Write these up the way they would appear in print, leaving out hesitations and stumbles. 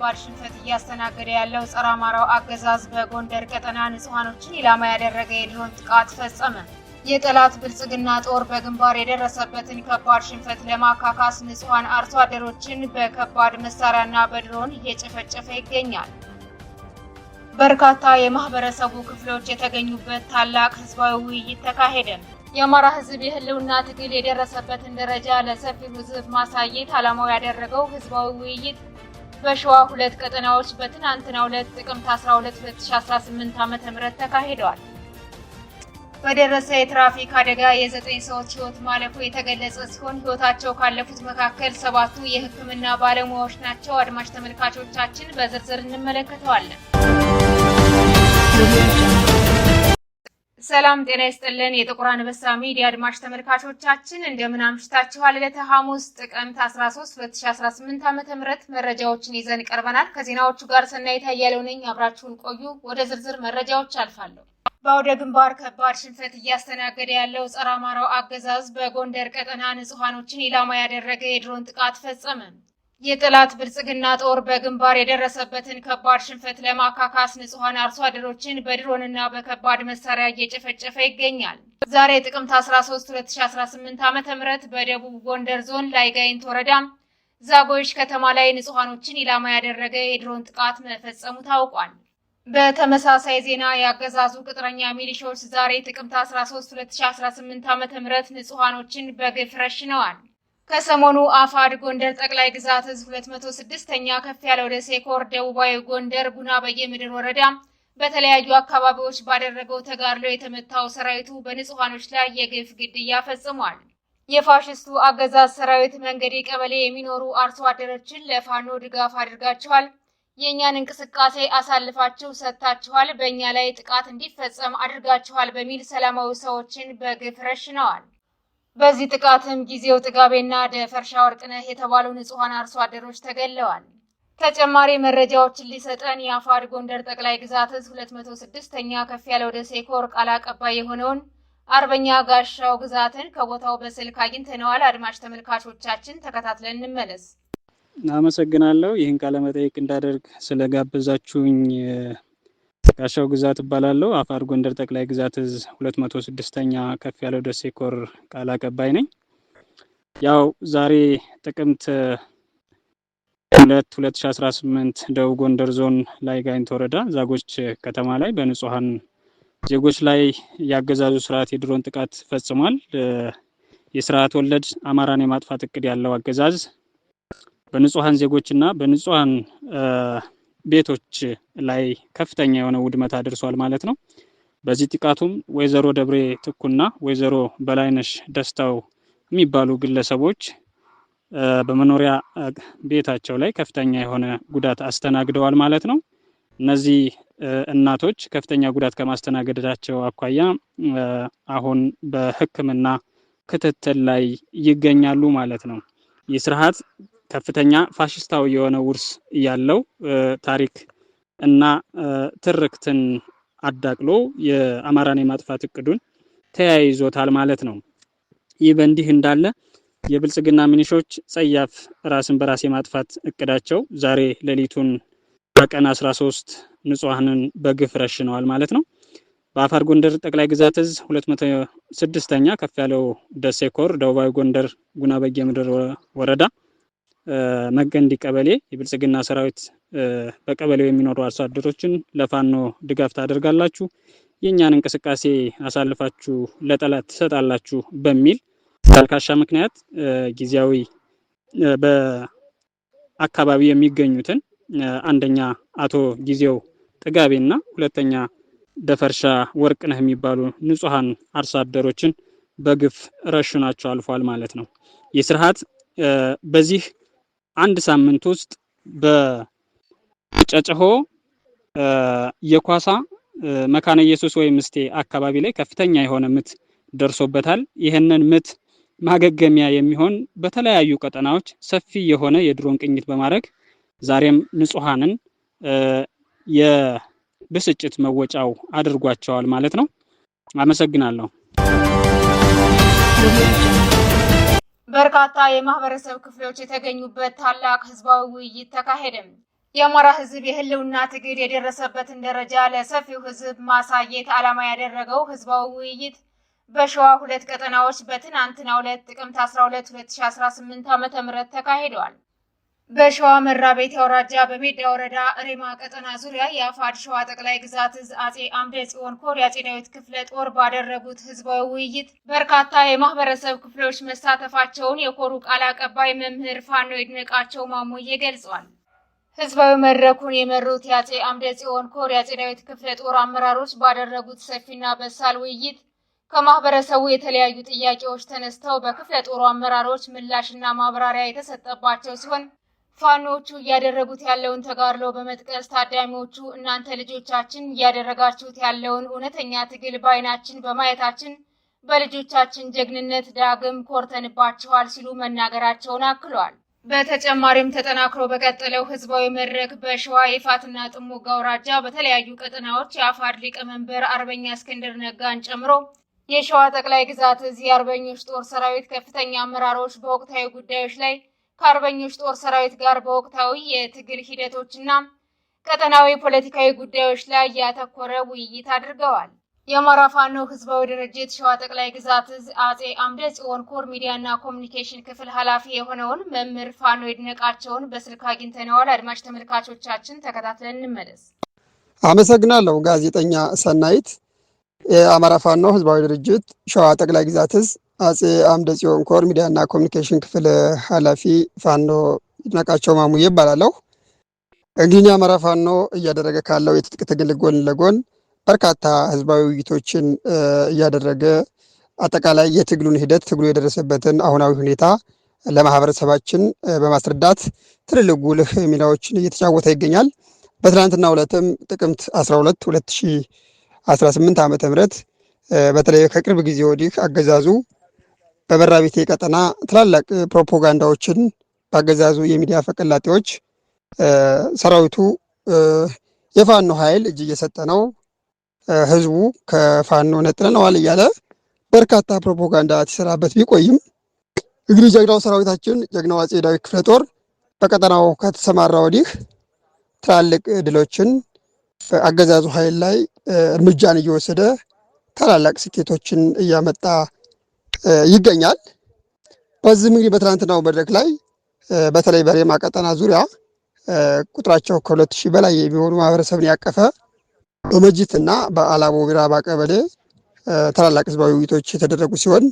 ከባድ ሽንፈት እያስተናገደ ያለው ጸረ አማራው አገዛዝ በጎንደር ቀጠና ንጹሃኖችን ኢላማ ያደረገ የድሮን ጥቃት ፈጸመ። የጠላት ብልጽግና ጦር በግንባር የደረሰበትን ከባድ ሽንፈት ለማካካስ ንጹሃን አርሶ አደሮችን በከባድ መሳሪያና በድሮን እየጨፈጨፈ ይገኛል። በርካታ የማህበረሰቡ ክፍሎች የተገኙበት ታላቅ ህዝባዊ ውይይት ተካሄደ። የአማራ ህዝብ የህልውና ትግል የደረሰበትን ደረጃ ለሰፊው ህዝብ ማሳየት ዓላማው ያደረገው ህዝባዊ ውይይት በሸዋ ሁለት ቀጠናዎች በትናንትናው ዕለት ጥቅምት 12 2018 ዓ.ም ተካሂዷል። በደረሰ የትራፊክ አደጋ የ9 ሰዎች ህይወት ማለፉ የተገለጸ ሲሆን ህይወታቸው ካለፉት መካከል 7ቱ የህክምና ባለሙያዎች ናቸው። አድማጭ ተመልካቾቻችን በዝርዝር እንመለከተዋለን። ሰላም ጤና ይስጥልን። የጥቁር አንበሳ ሚዲያ አድማጭ ተመልካቾቻችን እንደምን አምሽታችኋል? ዕለተ ሐሙስ ጥቅምት 13 2018 ዓ.ም መረጃዎችን ይዘን ቀርበናል። ከዜናዎቹ ጋር ሰናይት አያሌው ነኝ። አብራችሁን ቆዩ። ወደ ዝርዝር መረጃዎች አልፋለሁ። በአውደ ግንባር ከባድ ሽንፈት እያስተናገደ ያለው ጸረ አማራው አገዛዝ በጎንደር ቀጠና ንጹሃኖችን ኢላማ ያደረገ የድሮን ጥቃት ፈጸመ። የጠላት ብልጽግና ጦር በግንባር የደረሰበትን ከባድ ሽንፈት ለማካካስ ንጹሃን አርሶ አደሮችን በድሮንና በከባድ መሳሪያ እየጨፈጨፈ ይገኛል። ዛሬ ጥቅምት 13 2018 ዓ.ም በደቡብ ጎንደር ዞን ላይ ጋይንት ወረዳ ዛጎይሽ ከተማ ላይ ንጹሃኖችን ኢላማ ያደረገ የድሮን ጥቃት መፈጸሙ ታውቋል። በተመሳሳይ ዜና የአገዛዙ ቅጥረኛ ሚሊሻዎች ዛሬ ጥቅምት 13 2018 ዓ.ም ንጹሃኖችን በግፍ ረሽነዋል። ከሰሞኑ አፋድ ጎንደር ጠቅላይ ግዛት እዝ 206ኛ ከፍ ያለው ደሴ ኮር ደቡባዊ ጎንደር ጉና በየምድር ወረዳ በተለያዩ አካባቢዎች ባደረገው ተጋድሎ የተመታው ሰራዊቱ በንጹሃኖች ላይ የግፍ ግድያ ፈጽሟል። የፋሽስቱ አገዛዝ ሰራዊት መንገዴ ቀበሌ የሚኖሩ አርሶ አደሮችን ለፋኖ ድጋፍ አድርጋችኋል፣ የእኛን እንቅስቃሴ አሳልፋችሁ ሰጥታችኋል፣ በእኛ ላይ ጥቃት እንዲፈጸም አድርጋችኋል በሚል ሰላማዊ ሰዎችን በግፍ ረሽነዋል። በዚህ ጥቃትም ጊዜው ጥጋቤና ደፈርሻ ወርቅነህ የተባሉ ንጹሃን አርሶ አደሮች ተገለዋል። ተጨማሪ መረጃዎችን ሊሰጠን የአፋድ ጎንደር ጠቅላይ ግዛት እዝ 206ኛ ከፍ ያለው ደሴ ኮር ቃል አቀባይ የሆነውን አርበኛ ጋሻው ግዛትን ከቦታው በስልክ አግኝተነዋል። አድማጭ ተመልካቾቻችን ተከታትለን እንመለስ። አመሰግናለሁ። ይህን ቃለ መጠይቅ እንዳደርግ ስለጋበዛችሁኝ። ጋሻው ግዛት እባላለሁ። አፋር ጎንደር ጠቅላይ ግዛት እዝ 206ኛ ከፍ ያለው ደሴ ኮር ቃል አቀባይ ነኝ። ያው ዛሬ ጥቅምት 2 2018 ደቡብ ጎንደር ዞን ላይ ጋይንት ወረዳ ዛጎች ከተማ ላይ በንጹሃን ዜጎች ላይ ያገዛዙ ስርዓት የድሮን ጥቃት ፈጽሟል። የስርዓት ወለድ አማራን የማጥፋት እቅድ ያለው አገዛዝ በንጹሃን ዜጎችና በንጹሃን ቤቶች ላይ ከፍተኛ የሆነ ውድመት አድርሷል ማለት ነው። በዚህ ጥቃቱም ወይዘሮ ደብሬ ትኩና ወይዘሮ በላይነሽ ደስታው የሚባሉ ግለሰቦች በመኖሪያ ቤታቸው ላይ ከፍተኛ የሆነ ጉዳት አስተናግደዋል ማለት ነው። እነዚህ እናቶች ከፍተኛ ጉዳት ከማስተናገዳቸው አኳያ አሁን በሕክምና ክትትል ላይ ይገኛሉ ማለት ነው። ይህ ስርዓት ከፍተኛ ፋሽስታዊ የሆነ ውርስ ያለው ታሪክ እና ትርክትን አዳቅሎ የአማራን የማጥፋት እቅዱን ተያይዞታል ማለት ነው። ይህ በእንዲህ እንዳለ የብልጽግና ሚኒሾች ጸያፍ ራስን በራስ የማጥፋት እቅዳቸው ዛሬ ሌሊቱን በቀን 13 ንጹሃንን በግፍ ረሽነዋል ማለት ነው። በአፋር ጎንደር ጠቅላይ ግዛት እዝ 206ኛ ከፍ ያለው ደሴ ኮር ደቡባዊ ጎንደር ጉና በየምድር ወረዳ መገንዲ ቀበሌ የብልጽግና ሰራዊት በቀበሌው የሚኖሩ አርሶ አደሮችን ለፋኖ ድጋፍ ታደርጋላችሁ፣ የእኛን እንቅስቃሴ አሳልፋችሁ ለጠላት ትሰጣላችሁ በሚል ተልካሻ ምክንያት ጊዜያዊ በአካባቢ የሚገኙትን አንደኛ አቶ ጊዜው ጥጋቤና ሁለተኛ ደፈርሻ ወርቅነህ የሚባሉ ንጹሃን አርሶ አደሮችን በግፍ ረሽናቸው አልፏል ማለት ነው። ይህ ስርዓት በዚህ አንድ ሳምንት ውስጥ በጨጨሆ የኳሳ መካነ ኢየሱስ ወይም እስቴ አካባቢ ላይ ከፍተኛ የሆነ ምት ደርሶበታል። ይህንን ምት ማገገሚያ የሚሆን በተለያዩ ቀጠናዎች ሰፊ የሆነ የድሮን ቅኝት በማድረግ ዛሬም ንጹሃንን የብስጭት መወጫው አድርጓቸዋል ማለት ነው። አመሰግናለሁ። በርካታ የማህበረሰብ ክፍሎች የተገኙበት ታላቅ ህዝባዊ ውይይት ተካሄደ። የአማራ ህዝብ የህልውና ትግል የደረሰበትን ደረጃ ለሰፊው ህዝብ ማሳየት ዓላማ ያደረገው ህዝባዊ ውይይት በሸዋ ሁለት ቀጠናዎች በትናንትናው ዕለት ጥቅምት 12 2018 ዓ.ም ተካሂዷል። በሸዋ መራቤቴ አውራጃ በሜዳ ወረዳ ሬማ ቀጠና ዙሪያ የአፋድ ሸዋ ጠቅላይ ግዛት እዝ አጼ አምደ ጽዮን ኮር የአጼ ዳዊት ክፍለ ጦር ባደረጉት ህዝባዊ ውይይት በርካታ የማህበረሰብ ክፍሎች መሳተፋቸውን የኮሩ ቃል አቀባይ መምህር ፋኖ ይድነቃቸው ማሙዬ ገልጸዋል። ህዝባዊ መድረኩን የመሩት የአጼ አምደ ጽዮን ኮር የአጼ ዳዊት ክፍለ ጦር አመራሮች ባደረጉት ሰፊና በሳል ውይይት ከማህበረሰቡ የተለያዩ ጥያቄዎች ተነስተው በክፍለ ጦሩ አመራሮች ምላሽና ማብራሪያ የተሰጠባቸው ሲሆን ፋኖቹ እያደረጉት ያለውን ተጋድሎ በመጥቀስ ታዳሚዎቹ እናንተ ልጆቻችን እያደረጋችሁት ያለውን እውነተኛ ትግል በዓይናችን በማየታችን በልጆቻችን ጀግንነት ዳግም ኮርተንባችኋል ሲሉ መናገራቸውን አክለዋል። በተጨማሪም ተጠናክሮ በቀጠለው ህዝባዊ መድረክ በሸዋ ይፋትና ጥሙጋ አውራጃ በተለያዩ ቀጠናዎች የአፋድ ሊቀመንበር አርበኛ እስክንድር ነጋን ጨምሮ የሸዋ ጠቅላይ ግዛት እዝ የአርበኞች ጦር ሰራዊት ከፍተኛ አመራሮች በወቅታዊ ጉዳዮች ላይ ከአርበኞች ጦር ሰራዊት ጋር በወቅታዊ የትግል ሂደቶችና ቀጠናዊ ፖለቲካዊ ጉዳዮች ላይ ያተኮረ ውይይት አድርገዋል። የአማራ ፋኖ ህዝባዊ ድርጅት ሸዋ ጠቅላይ ግዛት እዝ አጼ አምደ ጽዮን ኮር ሚዲያና ኮሚኒኬሽን ክፍል ኃላፊ የሆነውን መምህር ፋኖ ይድነቃቸውን በስልክ አግኝተነዋል። አድማጭ ተመልካቾቻችን ተከታትለን እንመለስ። አመሰግናለሁ። ጋዜጠኛ ሰናይት። የአማራ ፋኖ ህዝባዊ ድርጅት ሸዋ ጠቅላይ ግዛት እዝ አጼ አምደ ጽዮን ኮር ሚዲያና ኮሚኒኬሽን ክፍል ኃላፊ ፋኖ ይድነቃቸው ማሙዬ ይባላለሁ። እንግዲህ የአማራ ፋኖ እያደረገ ካለው የትጥቅ ትግል ጎን ለጎን በርካታ ህዝባዊ ውይይቶችን እያደረገ አጠቃላይ የትግሉን ሂደት ትግሉ የደረሰበትን አሁናዊ ሁኔታ ለማህበረሰባችን በማስረዳት ትልልቅ ጉልህ ሚናዎችን እየተጫወተ ይገኛል። በትናንትናው ዕለትም ጥቅምት 12 2018 ዓ.ም በተለይ ከቅርብ ጊዜ ወዲህ አገዛዙ በመራቤቴ ቀጠና ትላላቅ ፕሮፓጋንዳዎችን በአገዛዙ የሚዲያ ፈቀላጤዎች ሰራዊቱ የፋኖ ኃይል እጅ እየሰጠ ነው፣ ህዝቡ ከፋኖ ነጥለነዋል እያለ በርካታ ፕሮፓጋንዳ ሲሰራበት ቢቆይም እንግዲህ ጀግናው ሰራዊታችን ጀግናው አጼ ዳዊት ክፍለ ጦር በቀጠናው ከተሰማራ ወዲህ ትላልቅ ድሎችን አገዛዙ ኃይል ላይ እርምጃን እየወሰደ ታላላቅ ስኬቶችን እያመጣ ይገኛል። በዚህም እንግዲህ በትናንትናው መድረክ ላይ በተለይ በሬማ ቀጠና ዙሪያ ቁጥራቸው ከ2000 በላይ የሚሆኑ ማህበረሰብን ያቀፈ በመጅትና በአላቦ ቢራባ ቀበሌ ታላላቅ ህዝባዊ ውይይቶች የተደረጉ ሲሆን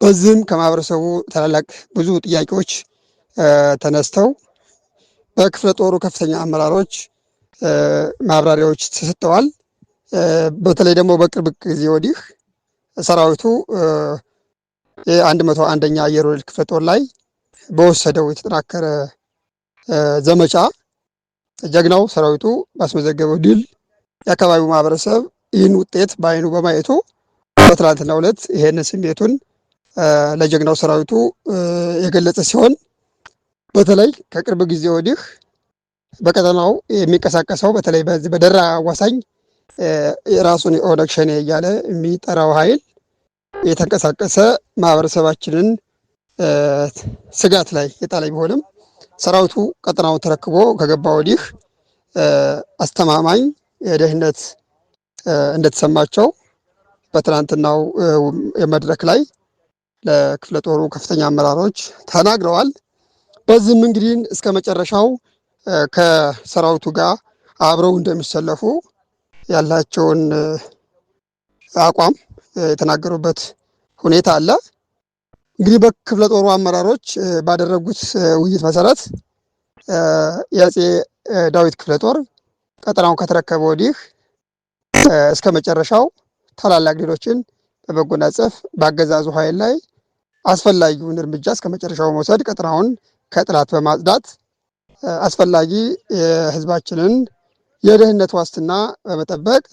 በዚህም ከማህበረሰቡ ታላላቅ ብዙ ጥያቄዎች ተነስተው በክፍለ ጦሩ ከፍተኛ አመራሮች ማብራሪያዎች ተሰጥተዋል። በተለይ ደግሞ በቅርብ ጊዜ ወዲህ ሰራዊቱ የ101ኛ አየር ወለድ ክፍለ ጦር ላይ በወሰደው የተጠናከረ ዘመቻ ጀግናው ሰራዊቱ ባስመዘገበው ድል የአካባቢው ማህበረሰብ ይህን ውጤት በአይኑ በማየቱ በትናንትናው ዕለት ይሄንን ስሜቱን ለጀግናው ሰራዊቱ የገለጸ ሲሆን በተለይ ከቅርብ ጊዜ ወዲህ በቀጠናው የሚንቀሳቀሰው በተለይ በዚህ በደራ አዋሳኝ የራሱን የኦነግ ሸኔ እያለ የሚጠራው ኃይል የተንቀሳቀሰ ማህበረሰባችንን ስጋት ላይ የጣለ ቢሆንም ሰራዊቱ ቀጠናውን ተረክቦ ከገባ ወዲህ አስተማማኝ የደህንነት እንደተሰማቸው በትናንትናው የመድረክ ላይ ለክፍለ ጦሩ ከፍተኛ አመራሮች ተናግረዋል። በዚህም እንግዲህ እስከ መጨረሻው ከሰራዊቱ ጋር አብረው እንደሚሰለፉ ያላቸውን አቋም የተናገሩበት ሁኔታ አለ። እንግዲህ በክፍለ ጦሩ አመራሮች ባደረጉት ውይይት መሰረት የአጼ ዳዊት ክፍለ ጦር ቀጠናውን ከተረከበ ወዲህ እስከ መጨረሻው ታላላቅ ድሎችን በመጎናጸፍ በአገዛዙ ኃይል ላይ አስፈላጊውን እርምጃ እስከ መጨረሻው መውሰድ ቀጠናውን ከጥላት በማጽዳት አስፈላጊ የህዝባችንን የደህንነት ዋስትና በመጠበቅ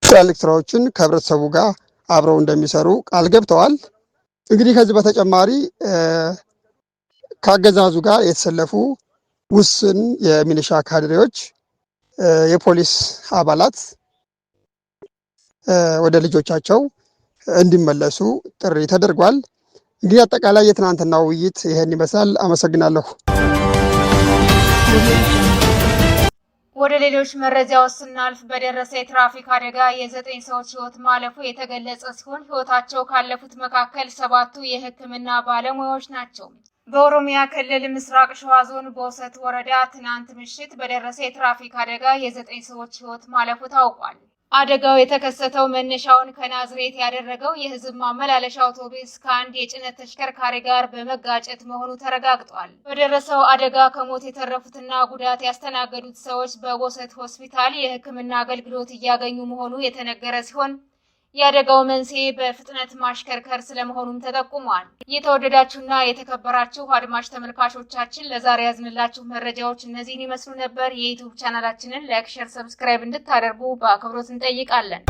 ትላልቅ ስራዎችን ከህብረተሰቡ ጋር አብረው እንደሚሰሩ ቃል ገብተዋል። እንግዲህ ከዚህ በተጨማሪ ከአገዛዙ ጋር የተሰለፉ ውስን የሚሊሻ ካድሬዎች፣ የፖሊስ አባላት ወደ ልጆቻቸው እንዲመለሱ ጥሪ ተደርጓል። እንግዲህ አጠቃላይ የትናንትናው ውይይት ይሄን ይመስላል። አመሰግናለሁ። ወደ ሌሎች መረጃዎች ስናልፍ በደረሰ የትራፊክ አደጋ የ9 ሰዎች ሕይወት ማለፉ የተገለጸ ሲሆን ሕይወታቸው ካለፉት መካከል 7ቱ የሕክምና ባለሙያዎች ናቸው። በኦሮሚያ ክልል ምስራቅ ሸዋ ዞን ቦሰት ወረዳ ትናንት ምሽት በደረሰ የትራፊክ አደጋ የ9 ሰዎች ሕይወት ማለፉ ታውቋል። አደጋው የተከሰተው መነሻውን ከናዝሬት ያደረገው የህዝብ ማመላለሻ አውቶቡስ ከአንድ የጭነት ተሽከርካሪ ጋር በመጋጨት መሆኑ ተረጋግጧል። በደረሰው አደጋ ከሞት የተረፉትና ጉዳት ያስተናገዱት ሰዎች በቦሰት ሆስፒታል የሕክምና አገልግሎት እያገኙ መሆኑ የተነገረ ሲሆን የአደጋው መንስኤ በፍጥነት ማሽከርከር ስለመሆኑም ተጠቁሟል። የተወደዳችሁና የተከበራችሁ አድማጭ ተመልካቾቻችን ለዛሬ ያዝንላችሁ መረጃዎች እነዚህን ይመስሉ ነበር። የዩቲዩብ ቻናላችንን ላይክ፣ ሼር፣ ሰብስክራይብ እንድታደርጉ በአክብሮት እንጠይቃለን።